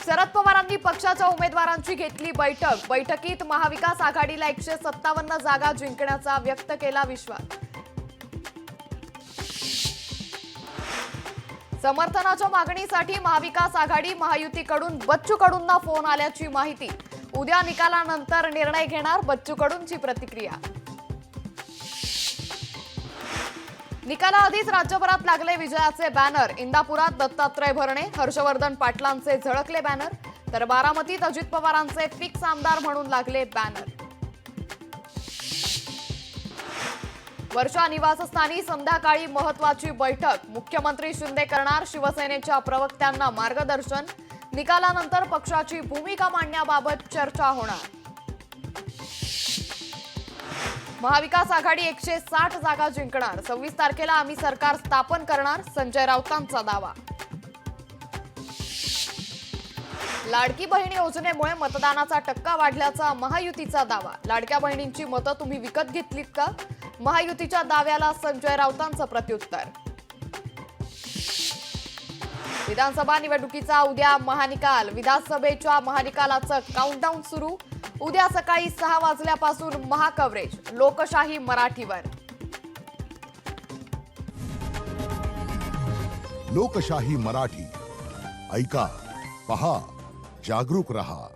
शरद पवारांनी पक्षाच्या उमेदवारांची घेतली बैठक। बैठकीत महाविकास आघाडीला 157 जागा जिंकण्याचा व्यक्त केला विश्वास। समर्थनाच्या मागणीसाठी महाविकास आघाडी महायुतीकडून बच्चू कडूंना फोन आल्याची माहिती। उद्या निकालानंतर निर्णय घेणार बच्चू कडूंची प्रतिक्रिया। निकालाआधीच राज्यभरात लागले विजयाचे बॅनर। इंदापुरात दत्तात्रय भरणे, हर्षवर्धन पाटलांचे झळकले बॅनर, तर बारामतीत अजित पवारांचे फिक्स आमदार म्हणून लागले बॅनर। वर्षा निवासस्थानी संध्याकाळी महत्त्वाची बैठक। मुख्यमंत्री शिंदे करणार शिवसेनेच्या प्रवक्त्यांना मार्गदर्शन। निकालानंतर पक्षाची भूमिका मांडण्याबाबत चर्चा होणार। महाविकास आघाडी 160 जागा जिंकणार। 26 तारखेला आम्ही सरकार स्थापन करणार, संजय राऊतांचा दावा। लाडकी बहीण योजनेमुळे मतदानाचा टक्का वाढल्याचा महायुतीचा दावा। लाडक्या बहिणींची मतं तुम्ही विकत घेतलीत का? महायुतीच्या दाव्याला संजय राऊतांचं प्रत्युत्तर। विधानसभा निवडणुकीचा उद्या महानिकाल। विधानसभेच्या महानिकालाचं काउंटडाऊन सुरू। उद्या सकाळी 6 वाजल्यापासून महाकव्हरेज लोकशाही मराठीवर। लोकशाही मराठी ऐका, पहा, जागरूक रहा।